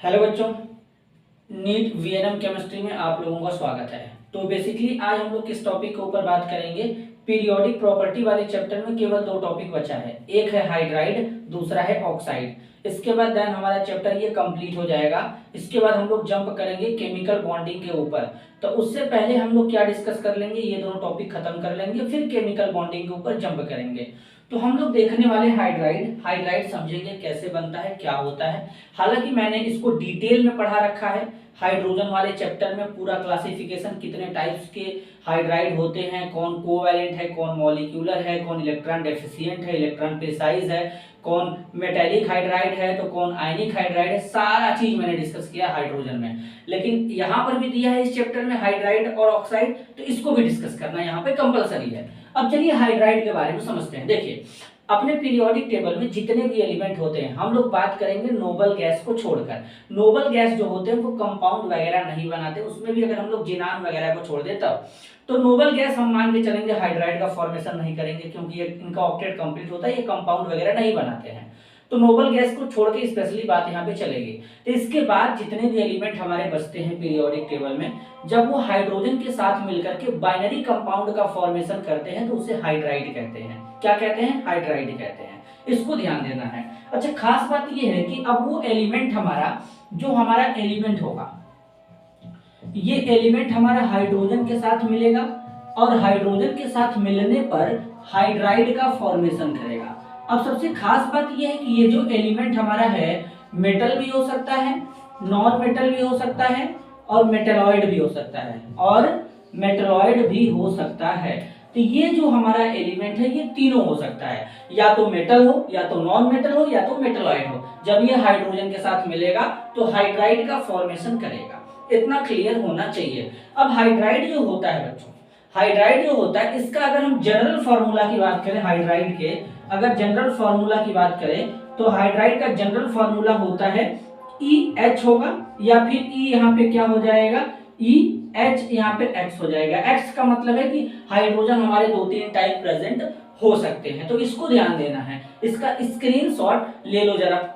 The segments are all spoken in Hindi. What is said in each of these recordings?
हेलो बच्चों, नीट वीएनएम केमिस्ट्री में आप लोगों का स्वागत है। तो बेसिकली आज हम लोग किस टॉपिक के ऊपर बात करेंगे। पीरियोडिक प्रॉपर्टी वाले चैप्टर में केवल दो टॉपिक बचा है, एक है हाइड्राइड, दूसरा है ऑक्साइड। इसके बाद देन हमारा चैप्टर ये कंप्लीट हो जाएगा। इसके बाद हम लोग जंप करेंगे केमिकल बॉन्डिंग के ऊपर। तो उससे पहले हम लोग क्या डिस्कस कर लेंगे, ये दोनों टॉपिक खत्म कर लेंगे, फिर केमिकल बॉन्डिंग के ऊपर जंप करेंगे। तो हम लोग देखने वाले हाइड्राइड हाइड्राइड समझेंगे कैसे बनता है, क्या होता है। हालांकि मैंने इसको डिटेल में पढ़ा रखा है हाइड्रोजन वाले चैप्टर में, पूरा क्लासिफिकेशन कितने टाइप्स के हाइड्राइड होते हैं, कौन कोवैलेंट है, कौन मॉलिक्यूलर है, कौन इलेक्ट्रॉन डेफिशिएंट है, इलेक्ट्रॉन प्रिसाइज है, कौन मेटेलिक हाइड्राइड है, तो कौन आयनिक हाइड्राइड है, सारा चीज मैंने डिस्कस किया हाइड्रोजन में। लेकिन यहाँ पर भी दिया है इस चैप्टर में हाइड्राइड और ऑक्साइड, तो इसको भी डिस्कस करना यहाँ पे कंपलसरी है। अब चलिए हाइड्राइड के बारे में समझते हैं। देखिए, अपने पीरियोडिक टेबल में जितने भी एलिमेंट होते हैं, हम लोग बात करेंगे नोबल गैस को छोड़कर। नोबल गैस जो होते हैं वो कंपाउंड वगैरह नहीं बनाते, उसमें भी अगर हम लोग जिनान वगैरह को छोड़ दे तब तो नोबल गैस हम मान के चलेंगे हाइड्राइड का फॉर्मेशन नहीं करेंगे, क्योंकि ये इनका ऑक्टेट कंप्लीट होता है, ये कंपाउंड वगैरह नहीं बनाते हैं। तो नोबल गैस को छोड़ के स्पेशली बात यहाँ पे चलेगी। तो इसके बाद जितने भी एलिमेंट हमारे बचते हैं पीरियोडिक टेबल में, जब वो हाइड्रोजन के साथ मिलकर के बाइनरी कंपाउंड का फॉर्मेशन करते हैं तो उसे हाइड्राइड कहते हैं। क्या कहते हैं? हाइड्राइड कहते हैं। इसको ध्यान देना है। अच्छा, खास बात ये है कि अब वो एलिमेंट हमारा, जो हमारा एलिमेंट होगा, ये एलिमेंट हमारा हाइड्रोजन के साथ मिलेगा और हाइड्रोजन के साथ मिलने पर हाइड्राइड का फॉर्मेशन करेगा। अब सबसे खास बात यह है कि ये जो एलिमेंट हमारा है, मेटल भी हो सकता है, नॉन मेटल भी हो सकता है और मेटलॉइड भी हो सकता है, तो ये जो हमारा एलिमेंट है ये तीनों हो सकता है, या तो मेटल हो, या तो नॉन मेटल हो, या तो मेटलॉइड हो। जब ये हाइड्रोजन के साथ मिलेगा तो हाइड्राइड का फॉर्मेशन करेगा। इतना क्लियर होना चाहिए। अब हाइड्राइड जो होता है बच्चों, हाइड्राइड जो होता है, इसका अगर हम जनरल फार्मूला की बात करें, हाइड्राइड के अगर जनरल फार्मूला की बात करें तो हाइड्राइड का जनरल फार्मूला होता है EH होगा, या फिर E यहाँ पे क्या हो जाएगा, EH यहाँ पे X हो जाएगा। X का मतलब है कि हाइड्रोजन हमारे 2-3 टाइप प्रेजेंट हो सकते हैं, तो इसको ध्यान देना है। इसका स्क्रीनशॉट ले लो जरा।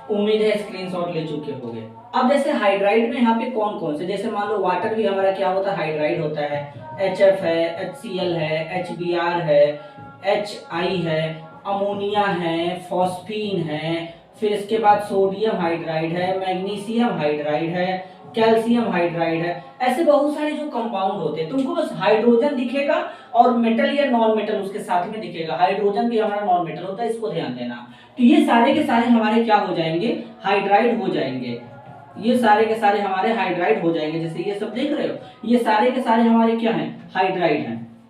उम्मीद है स्क्रीनशॉट ले चुके होंगे। अब जैसे हाइड्राइड में यहाँ पे कौन कौन से, जैसे मान लो वाटर भी हमारा क्या होता है, हाइड्राइड होता है। HF है, HCl है, HBr है, HI है, अमोनिया है, फॉस्फीन है, फिर इसके बाद सोडियम हाइड्राइड है, मैग्नीशियम हाइड्राइड है, कैल्शियम हाइड्राइड है। ऐसे बहुत सारे जो कंपाउंड होते हैं, तुमको बस हाइड्रोजन दिखेगा और मेटल या नॉन मेटल उसके साथ में दिखेगा। हाइड्रोजन भी हमारा नॉन मेटल होता है, इसको ध्यान देना। तो ये सारे के सारे हमारे क्या हो जाएंगे, हाइड्राइड हो जाएंगे। ये सारे के सारे हमारे हाइड्राइड हो जाएंगे। जैसे ये सब देख रहे हो, ये सारे के सारे हमारे क्या हैं, हाइड्राइड हैं।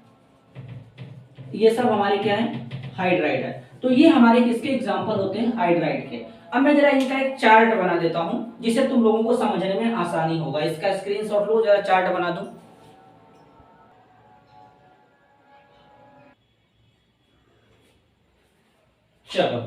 ये सब हमारे क्या हैं, हाइड्राइड है। तो ये हमारे किसके एग्जांपल होते हैं, हाइड्राइड के। अब मैं जरा इनका एक चार्ट बना देता हूं जिससे तुम लोगों को समझने में आसानी होगा। इसका स्क्रीनशॉट लो, जरा चार्ट बना दूं। चलो,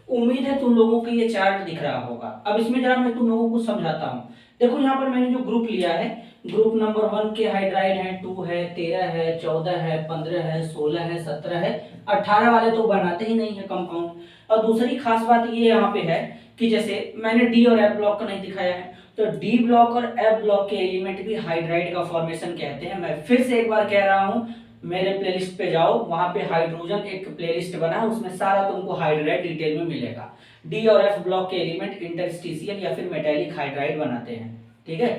उम्मीद है तुम लोगों को ये चार्ट दिख रहा होगा। अब इसमें जरा मैं तुम लोगों को समझाता हूँ। देखो यहाँ पर मैंने जो ग्रुप लिया है, ग्रुप नंबर 1 के हाइड्राइड है, 2 है, 13 है, 14 है, 15 है, 16 है, 17 है, 18 वाले तो बनाते ही नहीं है कंपाउंड। और दूसरी खास बात ये यहाँ पे है कि जैसे मैंने डी और एफ ब्लॉक का नहीं दिखाया है, तो डी ब्लॉक और एफ ब्लॉक के एलिमेंट भी हाइड्राइड का फॉर्मेशन कहते हैं। मैं फिर से एक बार कह रहा हूँ, मेरे प्लेलिस्ट पे जाओ, वहां पे हाइड्रोजन एक प्लेलिस्ट बना है, उसमें सारा तुमको हाइड्राइड डिटेल में मिलेगा। डी और एफ ब्लॉक के एलिमेंट इंटरस्टिशियल या फिर मेटेलिक हाइड्राइड बनाते हैं, ठीक है।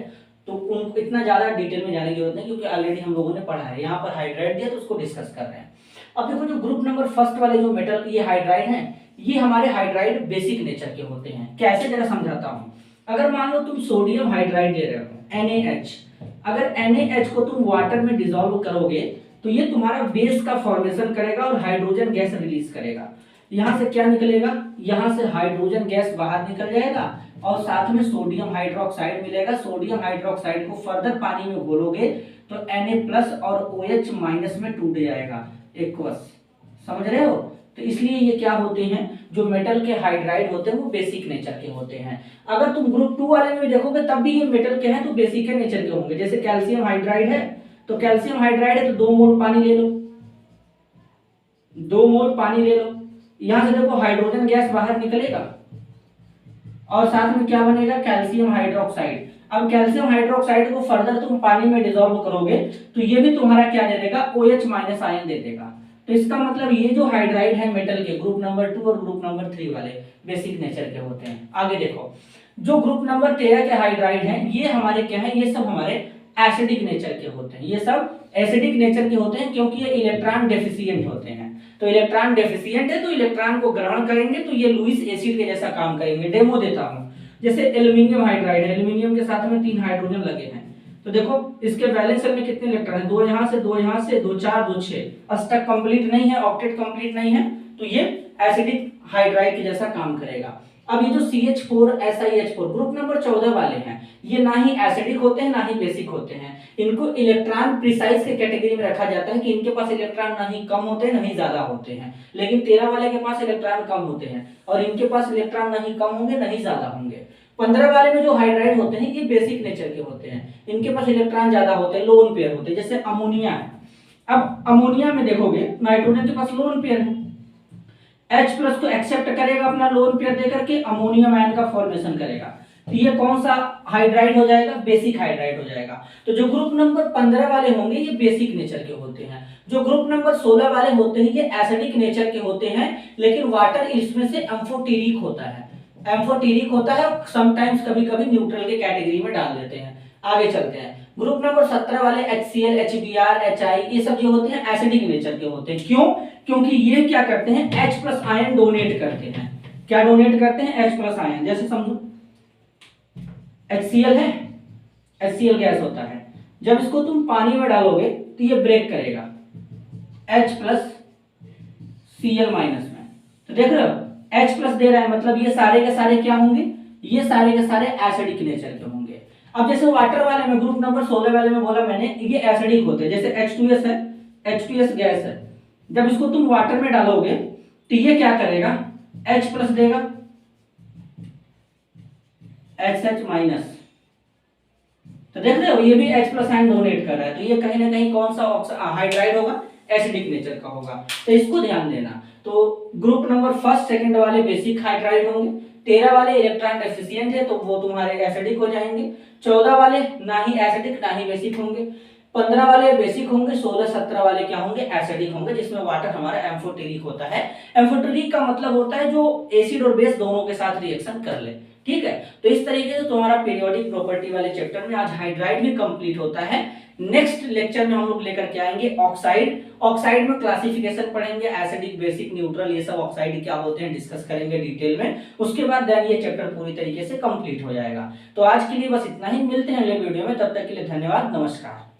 तो उनको इतना ज्यादा डिटेल में जाने की जरूरत नहीं, क्योंकि ऑलरेडी हम लोगों ने पढ़ा है। यहाँ पर हाइड्राइड दिया तो उसको डिस्कस कर रहे हैं। अब देखो, जो ग्रुप नंबर फर्स्ट वाले जो मेटल ये हाइड्राइड हैं, ये हमारे हाइड्राइड बेसिक नेचर के होते हैं। कैसे, जरा समझाता हूँ। अगर मान लो तुम सोडियम हाइड्राइड ले रहे हो, NaH, अगर NaH को तुम वाटर में डिसॉल्व करोगे तो ये तुम्हारा बेस का फॉर्मेशन करेगा और हाइड्रोजन गैस रिलीज करेगा। यहां से क्या निकलेगा, यहां से हाइड्रोजन गैस बाहर निकल जाएगा और साथ में सोडियम हाइड्रोक्साइड मिलेगा। सोडियम हाइड्रोक्साइड को फर्दर पानी में घोलोगे तो Na+ और OH- में टूट जाएगा, एक्वस। समझ रहे हो? तो इसलिए ये क्या होते हैं, जो मेटल के हाइड्राइड होते हैं वो बेसिक नेचर के होते हैं। अगर तुम ग्रुप 2 वाले में देखोगे तब भी ये मेटल के हैं तो बेसिक नेचर के होंगे। जैसे कैल्शियम हाइड्राइड है, तो कैल्शियम हाइड्राइड है तो 2 मोल पानी ले लो, 2 मोल पानी ले लो, यहां से देखो हाइड्रोजन गैस बाहर निकलेगा और साथ में क्या बनेगा, कैल्शियम हाइड्रोक्साइड। अब कैल्शियम हाइड्रोक्साइड को फर्दर तुम पानी में डिसॉल्व करोगे तो ये भी तुम्हारा क्या दे देगा, OH माइनस आयन दे देगा। तो इसका मतलब ये जो हाइड्राइड है मेटल के ग्रुप नंबर 2 और ग्रुप नंबर 3 वाले बेसिक नेचर के होते हैं। आगे देखो, जो ग्रुप नंबर 13 के हाइड्राइड हैं ये हमारे क्या है, ये सब हमारे एसिडिक नेचर के होते हैं। ये सब एसिडिक नेचर के होते हैं क्योंकि ये इलेक्ट्रॉन डेफिशिएंट होते हैं। तो इलेक्ट्रॉन डेफिशिएंट है तो इलेक्ट्रॉन को ग्रहण करेंगे तो ये लुईस एसिड के जैसा काम करेंगे। डेमो देता हूं, जैसे एल्यूमिनियम हाइड्राइड है, एल्यूमिनियम के साथ में 3 हाइड्रोजन लगे हैं, तो देखो इसके वैलेंस शेल में कितने इलेक्ट्रॉन है, 2 यहां से 2 यहां से 2 4 2 6, अष्टक कंप्लीट नहीं है, ऑक्टेट कंप्लीट नहीं है, तो ये एसिडिक हाइड्राइड के जैसा काम करेगा। अब ये जो CH4 SiH4 ग्रुप नंबर 14 वाले हैं, ये ना ही एसिडिक होते हैं ना ही बेसिक होते हैं। इनको इलेक्ट्रॉन प्रिसाइज के कैटेगरी में रखा जाता है कि इनके पास इलेक्ट्रॉन ना ही कम होते हैं ना ही ज्यादा होते हैं। लेकिन 13 वाले के पास इलेक्ट्रॉन कम होते हैं और इनके पास इलेक्ट्रॉन ना ही कम होंगे ना ही ज्यादा होंगे। 15 वाले में जो हाइड्राइड होते हैं ये बेसिक नेचर के होते हैं, इनके पास इलेक्ट्रॉन ज्यादा होते हैं, लोन पेयर होते हैं, जैसे अमोनिया है। अब अमोनिया में देखोगे नाइट्रोजन के पास लोन पेयर है, H प्लस को एक्सेप्ट करेगा अपना लोन पेयर देकर के अमोनियम आयन का फॉर्मेशन करेगा, तो ये कौन सा हाइड्राइड हो जाएगा, बेसिक हाइड्राइड हो जाएगा। तो जो ग्रुप नंबर 15 वाले होंगे ये बेसिक नेचर के होते हैं, जो ग्रुप नंबर 16 वाले होते हैं ये एसिडिक नेचर के होते हैं, लेकिन वाटर इसमें से एम्फोटेरिक होता है, एम्फोटेरिक होता है, समटाइम्स कभी कभी न्यूट्रल के कैटेगरी में डाल देते हैं। आगे चलते हैं, ग्रुप नंबर 17 वाले HCl HBr HI ये सब जो होते हैं एसिडिक नेचर के होते हैं। क्यों, क्योंकि ये क्या करते हैं, H प्लस आयन डोनेट करते हैं। क्या डोनेट करते हैं, H प्लस आयन। जैसे समझो HCl है, HCl गैस होता है, जब इसको तुम पानी में डालोगे तो ये ब्रेक करेगा H प्लस Cl माइनस में, तो देख रहे हो H प्लस दे रहा है, मतलब ये सारे के सारे क्या होंगे, ये सारे के सारे एसिडिक नेचर के होंगे। अब जैसे वाटर वाले में ग्रुप नंबर 16 वाले में बोला मैंने ये एसिडिक होते हैं, जैसे H2S है, H2S गैस है, जब इसको तुम वाटर में डालोगे तो ये क्या करेगा, H प्लस देगा HH माइनस, तो देख रहे हो ये भी H प्लस आयन डोनेट कर रहा है, तो ये कहीं ना कहीं कौन सा हाइड्राइड होगा, एसिडिक नेचर का होगा, तो इसको ध्यान देना। तो ग्रुप नंबर फर्स्ट सेकंड वाले बेसिक हाइड्राइड होंगे, 13 वाले इलेक्ट्रॉन डेफिशिएंट है तो वो तुम्हारे एसिडिक हो जाएंगे, 14 वाले ना ही एसिडिक ना ही बेसिक होंगे, 15 वाले बेसिक होंगे, 16 17 वाले क्या होंगे, एसिडिक होंगे, जिसमें वाटर हमारा एम्फोटेरिक होता है। एम्फोटेरिक का मतलब होता है जो एसिड और बेस दोनों के साथ रिएक्शन कर ले, ठीक है। तो इस तरीके से तुम्हारा पीरियोडिक प्रॉपर्टी वाले चैप्टर में आज हाइड्राइड भी कंप्लीट होता है। नेक्स्ट लेक्चर में हम लोग लेकर के आएंगे ऑक्साइड। ऑक्साइड में क्लासिफिकेशन पढ़ेंगे, एसिडिक बेसिक न्यूट्रल ये सब ऑक्साइड क्या होते हैं डिस्कस करेंगे डिटेल में, उसके बाद देन ये चैप्टर पूरी तरीके से कंप्लीट हो जाएगा। तो आज के लिए बस इतना ही, मिलते हैं अगले वीडियो में, तब तक के लिए धन्यवाद, नमस्कार।